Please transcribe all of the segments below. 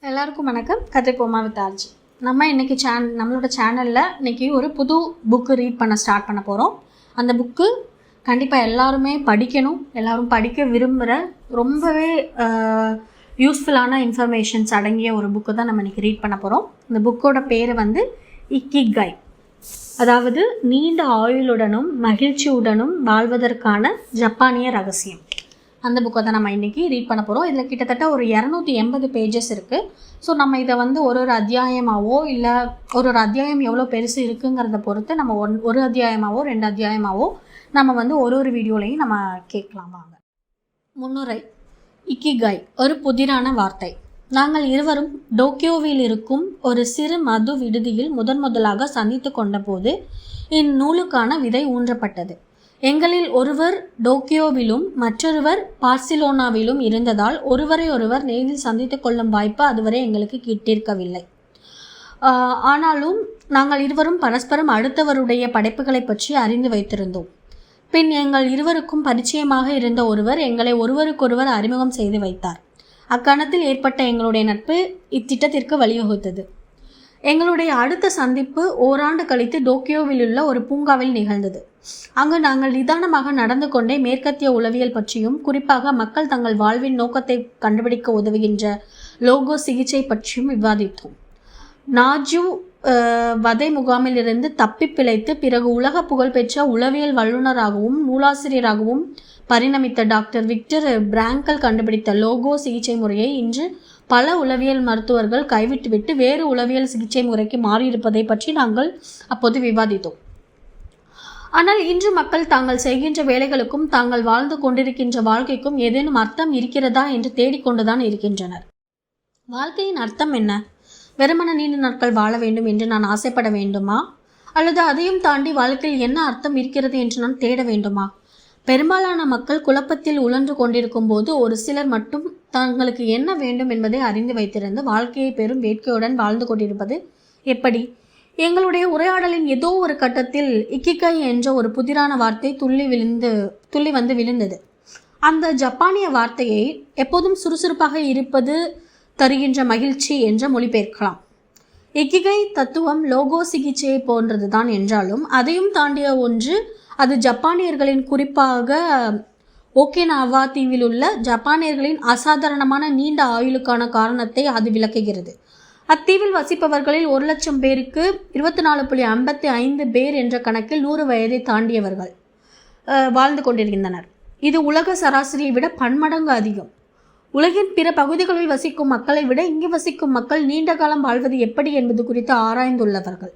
எல்லாருக்கும் வணக்கம். கதைப்போமா with RJ. நம்ம இன்றைக்கி நம்மளோட சேனலில் இன்றைக்கி ஒரு புது புக்கு ரீட் பண்ண ஸ்டார்ட் பண்ண போகிறோம். அந்த புக்கு கண்டிப்பாக எல்லாருமே படிக்கணும், எல்லோரும் படிக்க விரும்புகிற ரொம்பவே யூஸ்ஃபுல்லான இன்ஃபர்மேஷன்ஸ் அடங்கிய ஒரு புக்கு தான் நம்ம இன்றைக்கி ரீட் பண்ண போகிறோம். இந்த புக்கோட பேர் இக்கிகை, அதாவது நீண்ட ஆயுளுடனும் மகிழ்ச்சியுடனும் வாழ்வதற்கான ஜப்பானிய ரகசியம். அந்த புக்கை தான் நம்ம இன்றைக்கி ரீட் பண்ண போகிறோம். இதில் கிட்டத்தட்ட ஒரு 280 பேஜஸ் இருக்குது. ஸோ நம்ம இதை ஒரு அத்தியாயமாகவோ இல்லை ஒரு அத்தியாயம் எவ்வளோ பெருசு இருக்குங்கிறத பொறுத்து நம்ம ஒரு அத்தியாயமாகவோ 2 அத்தியாயமாகவோ நம்ம ஒரு வீடியோலையும் நம்ம கேட்கலாம். வாங்க. முன்னுரை. இக்கிகை ஒரு புதிரான வார்த்தை. நாங்கள் இருவரும் டோக்கியோவில் இருக்கும் ஒரு சிறு மது விடுதியில் முதலாக சந்தித்து கொண்ட போது இந்நூலுக்கான விதை ஊன்றப்பட்டது. எங்களில் ஒருவர் டோக்கியோவிலும் மற்றொருவர் பார்சிலோனாவிலும் இருந்ததால் ஒருவரை ஒருவர் நேரில் சந்தித்து கொள்ளும் வாய்ப்பு அதுவரை எங்களுக்கு கிட்டிருக்கவில்லை. ஆனாலும் நாங்கள் இருவரும் பரஸ்பரம் அடுத்தவருடைய படைப்புகளை பற்றி அறிந்து வைத்திருந்தோம். பின் எங்கள் இருவருக்கும் பரிச்சயமாக இருந்த ஒருவர் எங்களை ஒருவருக்கொருவர் அறிமுகம் செய்து வைத்தார். அக்கணத்தில் ஏற்பட்ட எங்களுடைய நட்பு இத்திட்டத்திற்கு வழிவகுத்தது. எங்களுடைய அடுத்த சந்திப்பு ஓராண்டு கழித்து டோக்கியோவில் உள்ள ஒரு பூங்காவில் நிகழ்ந்தது. அங்கு நாங்கள் நிதானமாக நடந்து கொண்டே மேற்கத்திய உளவியல் பற்றியும் குறிப்பாக மக்கள் தங்கள் வாழ்வின் நோக்கத்தை கண்டுபிடிக்க உதவுகின்ற லோகோ சிகிச்சை பற்றியும் விவாதித்தோம். நாஜு வதை முகாமிலிருந்து தப்பி பிழைத்து பிறகு உலக புகழ்பெற்ற உளவியல் வல்லுநராகவும் நூலாசிரியராகவும் பரிணமித்த டாக்டர் விக்டர் பிராங்கல் கண்டுபிடித்த லோகோ சிகிச்சை முறையை இன்று பல உளவியல் மருத்துவர்கள் கைவிட்டுவிட்டு வேறு உளவியல் சிகிச்சை முறைக்கு மாறியிருப்பதை பற்றி நாங்கள் அப்போது விவாதித்தோம். ஆனால் இன்று மக்கள் தாங்கள் செய்கின்ற வேலைகளுக்கும் தாங்கள் வாழ்ந்து கொண்டிருக்கின்ற வாழ்க்கைக்கும் ஏதேனும் அர்த்தம் இருக்கிறதா என்று தேடிக்கொண்டுதான் இருக்கின்றனர். வாழ்க்கையின் அர்த்தம் என்ன? வெறுமன நீண்ட நாட்கள் வாழ வேண்டும் என்று நான் ஆசைப்பட வேண்டுமா? அல்லது அதையும் தாண்டி வாழ்க்கையில் என்ன அர்த்தம் இருக்கிறது என்று நான் தேட வேண்டுமா? பெரும்பாலான மக்கள் குழப்பத்தில் உழன்று கொண்டிருக்கும் போது ஒரு சிலர் மட்டும் தங்களுக்கு என்ன வேண்டும் என்பதை அறிந்து வைத்திருந்து வாழ்க்கையை பெரும் வேட்கையுடன் வாழ்ந்து கொண்டிருப்பது எப்படி? எங்களுடைய உரையாடலின் ஏதோ ஒரு கட்டத்தில் இக்கிகை என்ற ஒரு புதிரான வார்த்தை துள்ளி வந்து விழுந்தது. அந்த ஜப்பானிய வார்த்தையை எப்போதும் சுறுசுறுப்பாக இருப்பது தருகின்ற மகிழ்ச்சி என்ற மொழிபெயர்க்கலாம். இக்கிகை தத்துவம் லோகோ சிகிச்சையை போன்றது தான் என்றாலும் அதையும் தாண்டிய ஒன்று. அது ஜப்பானியர்களின், குறிப்பாக ஓகினாவா தீவில் உள்ள ஜப்பானியர்களின் அசாதாரணமான நீண்ட ஆயுளுக்கான காரணத்தை அது விளக்குகிறது. அத்தீவில் வசிப்பவர்களில் 1,00,000 பேருக்கு 24.55 பேர் என்ற கணக்கில் 100 வயதை தாண்டியவர்கள் வாழ்ந்து கொண்டிருக்கின்றனர். இது உலக சராசரியை விட பன்மடங்கு அதிகம். உலகின் பிற பகுதிகளில் வசிக்கும் மக்களை விட இங்கு வசிக்கும் மக்கள் நீண்ட காலம் வாழ்வது எப்படி என்பது குறித்து ஆராய்ந்துள்ளவர்கள்.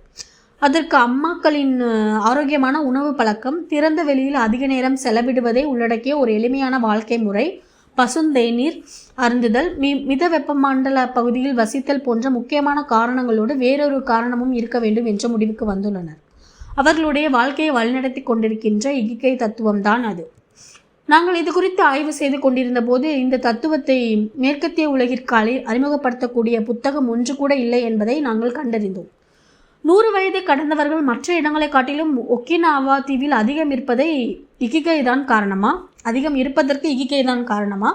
அதற்கு அம்மாக்களின் ஆரோக்கியமான உணவு பழக்கம், திறந்த வெளியில் அதிக நேரம் செலவிடுவதை உள்ளடக்கிய ஒரு எளிமையான வாழ்க்கை முறை, பசுந்தேநீர் அருந்துதல், மித வெப்பமண்டல பகுதியில் வசித்தல் போன்ற முக்கியமான காரணங்களோடு வேறொரு காரணமும் இருக்க வேண்டும் என்ற முடிவுக்கு வந்துள்ளனர். அவர்களுடைய வாழ்க்கையை வழிநடத்தி கொண்டிருக்கின்ற இக்கிகை தத்துவம்தான் அது. நாங்கள் இது குறித்து ஆய்வு செய்து கொண்டிருந்த போது இந்த தத்துவத்தை மேற்கத்திய உலகிற்கு அறிமுகப்படுத்தக்கூடிய புத்தகம் ஒன்று கூட இல்லை என்பதை நாங்கள் கண்டறிந்தோம். 100 வயதை கடந்தவர்கள் மற்ற இடங்களை காட்டிலும் ஒக்கினாவா தீவில் அதிகம் இருப்பதற்கு இக்கிகை தான் காரணமா?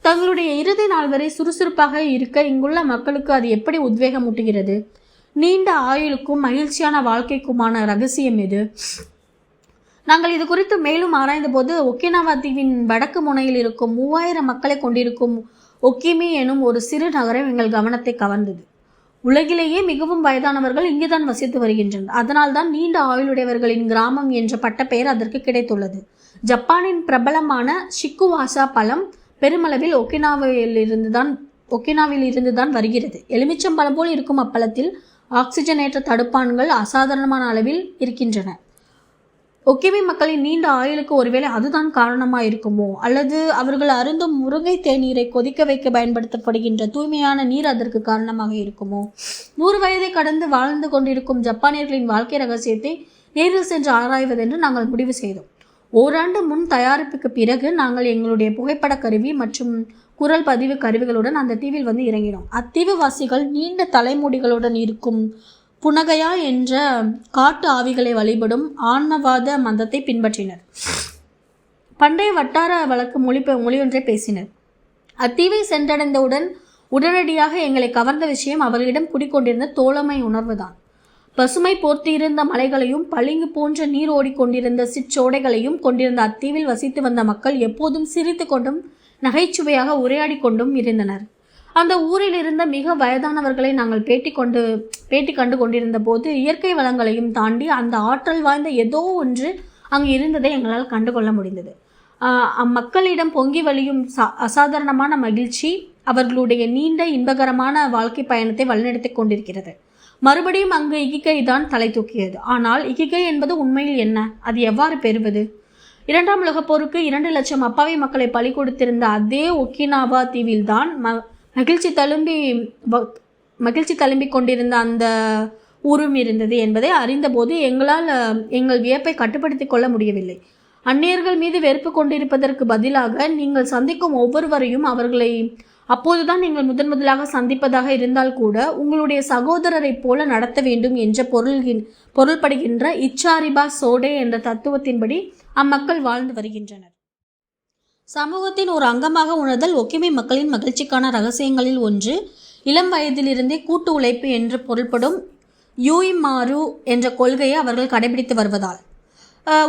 தங்களுடைய இறுதி நாள் வரை சுறுசுறுப்பாக இருக்க இங்குள்ள மக்களுக்கு அது எப்படி உத்வேகம் ஊட்டுகிறது? நீண்ட ஆயுளுக்கும் மகிழ்ச்சியான வாழ்க்கைக்குமான ரகசியம் எது? நாங்கள் இது குறித்து மேலும் ஆராய்ந்த போது ஒக்கினாவா தீவின் வடக்கு முனையில் இருக்கும் 3000 மக்களை கொண்டிருக்கும் ஒக்கிமி எனும் ஒரு சிறு நகரம் எங்கள் கவனத்தை கவர்ந்தது. உலகிலேயே மிகவும் வயதானவர்கள் இங்குதான் வசித்து வருகின்றனர். அதனால்தான் நீண்ட ஆயுளுடையவர்களின் கிராமம் என்ற பட்டப்பெயர் அதற்கு கிடைத்துள்ளது. ஜப்பானின் பிரபலமான ஷிக்குவாசா பழம் பெருமளவில் ஒக்கினாவில் இருந்துதான் வருகிறது. எலுமிச்சம்பழம் போல் இருக்கும் அப்பழத்தில் ஆக்சிஜனேற்ற தடுப்பான்கள் அசாதாரணமான அளவில் இருக்கின்றன. ஒக்கிமி மக்களின் நீண்ட ஆயுளுக்கு ஒருவேளை அதுதான் காரணமாக இருக்குமோ? அல்லது அவர்கள் அருந்தும் முருங்கை தேநீரை கொதிக்க வைக்க பயன்படுத்தப்படுகின்ற தூய்மையான நீர் அதற்கு காரணமாக இருக்குமோ? 100 வயதை கடந்து வாழ்ந்து கொண்டிருக்கும் ஜப்பானியர்களின் வாழ்க்கை ரகசியத்தை நேரில் சென்று ஆராய்வதென்று நாங்கள் முடிவு செய்தோம். ஓராண்டு முன் தயாரிப்புக்கு பிறகு நாங்கள் எங்களுடைய புகைப்பட கருவி மற்றும் குரல் பதிவு கருவிகளுடன் அந்த தீவில் இறங்கினோம். அத்தீவுவாசிகள் நீண்ட தலைமுடிகளுடன் இருக்கும் புனகையா என்ற காட்டு ஆவிகளை வழிபடும் ஆன்மவாத மதத்தை பின்பற்றினர். பண்டைய வட்டார வழக்கு மொழி ஒன்றை பேசினர். அத்தீவை சென்றடைந்தவுடன் உடனடியாக எங்களை கவர்ந்த விஷயம் அவர்களிடம் குடிக்கொண்டிருந்த தோழமை உணர்வுதான். பசுமை போர்த்தியிருந்த மலைகளையும் பளிங்கு போன்ற நீர் ஓடிக்கொண்டிருந்த சிற்றோடைகளையும் கொண்டிருந்த அத்தீவில் வசித்து வந்த மக்கள் எப்போதும் சிரித்து கொண்டும் நகைச்சுவையாக உரையாடி கொண்டும் இருந்தனர். அந்த ஊரில் இருந்த மிக வயதானவர்களை நாங்கள் பேட்டி கண்டு கொண்டிருந்த போது இயற்கை வளங்களையும் தாண்டி அந்த ஆற்றல் வாய்ந்த ஏதோ ஒன்று அங்கு இருந்ததை எங்களால் கண்டுகொள்ள முடிந்தது. அம்மக்களிடம் பொங்கி வழியும் அசாதாரணமான மகிழ்ச்சி அவர்களுடைய நீண்ட இன்பகரமான வாழ்க்கை பயணத்தை வழிநடத்தி கொண்டிருக்கிறது. மறுபடியும் அங்கு இகிகை தான் தலை தூக்கியது. ஆனால் இகிகை என்பது உண்மையில் என்ன? அது எவ்வாறு பெறுவது? 2ஆம் உலகப் போருக்கு 2 லட்சம் அப்பாவி மக்களை பலி கொடுத்திருந்த அதே ஒக்கினாவா தீவில்தான் மகிழ்ச்சி தழும்பி கொண்டிருந்த அந்த ஊரும் இருந்தது என்பதை அறிந்தபோது எங்களால் எங்கள் வியப்பை கட்டுப்படுத்தி கொள்ள முடியவில்லை. அந்நியர்கள் மீது வெறுப்பு கொண்டிருப்பதற்கு பதிலாக நீங்கள் சந்திக்கும் ஒவ்வொருவரையும் அவர்களை அப்போதுதான் நீங்கள் முதலாக சந்திப்பதாக இருந்தால் கூட உங்களுடைய சகோதரரை போல நடத்த வேண்டும் என்ற பொருள்படுகின்ற இச்சாரிபா சோடே என்ற தத்துவத்தின்படி அம்மக்கள் வாழ்ந்து வருகின்றனர். சமூகத்தின் ஒரு அங்கமாக உணர்தல் ஒக்கிமை மக்களின் மகிழ்ச்சிக்கான ரகசியங்களில் ஒன்று. இளம் வயதிலிருந்தே கூட்டு உழைப்பு என்று பொருள்படும் யூஇமாரு என்ற கொள்கையை அவர்கள் கடைபிடித்து வருவதால்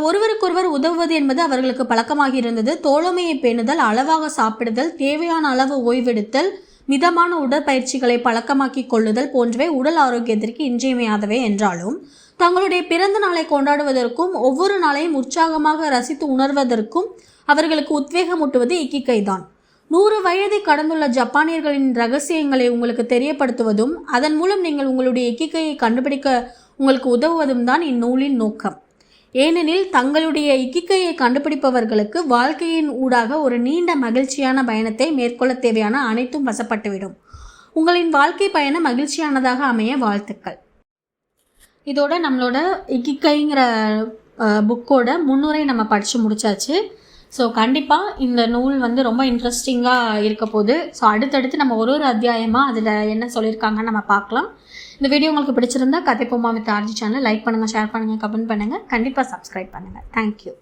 ஒருவருக்கொருவர் உதவுவது என்பது அவர்களுக்கு பழக்கமாக இருந்தது. தோழமையை பேணுதல், அளவாக சாப்பிடுதல், தேவையான அளவு ஓய்வெடுத்தல், மிதமான உடற்பயிற்சிகளை பழக்கமாக்கி கொள்ளுதல் போன்றவை உடல் ஆரோக்கியத்திற்கு இன்றியமையாதவை என்றாலும் தங்களுடைய பிறந்த நாளை கொண்டாடுவதற்கும் ஒவ்வொரு நாளையும் உற்சாகமாக ரசித்து உணர்வதற்கும் அவர்களுக்கு உத்வேகமூட்டுவது இக்கிகை தான். 100 வயதை கடந்துள்ள ஜப்பானியர்களின் ரகசியங்களை உங்களுக்கு தெரியப்படுத்துவதும் அதன் மூலம் நீங்கள் உங்களுடைய இக்கிகையை கண்டுபிடிக்க உங்களுக்கு உதவுவதும் தான் இந்நூலின் நோக்கம். ஏனெனில் தங்களுடைய இக்கிகையை கண்டுபிடிப்பவர்களுக்கு வாழ்க்கையின் ஊடாக ஒரு நீண்ட மகிழ்ச்சியான பயணத்தை மேற்கொள்ள தேவையான அனைத்தும் வசப்பட்டுவிடும். உங்களின் வாழ்க்கை பயணம் மகிழ்ச்சியானதாக அமைய வாழ்த்துக்கள். இதோட நம்மளோட இக்கிகைங்கிற புக்கோட முன்னுரை நம்ம படித்து முடிச்சாச்சு. ஸோ கண்டிப்பாக இந்த நூல் ரொம்ப இன்ட்ரெஸ்டிங்காக இருக்க போகுது. ஸோ அடுத்தடுத்து நம்ம ஒரு அத்தியாயமாக அதில் என்ன சொல்லியிருக்காங்கன்னு நம்ம பார்க்கலாம். இந்த வீடியோ உங்களுக்கு பிடிச்சிருந்தா கதை போமா வித் ஆர்ஜி சேனல் லைக் பண்ணுங்கள், ஷேர் பண்ணுங்கள், கமெண்ட் பண்ணுங்கள், கண்டிப்பாக சப்ஸ்கிரைப் பண்ணுங்கள். தேங்க்யூ.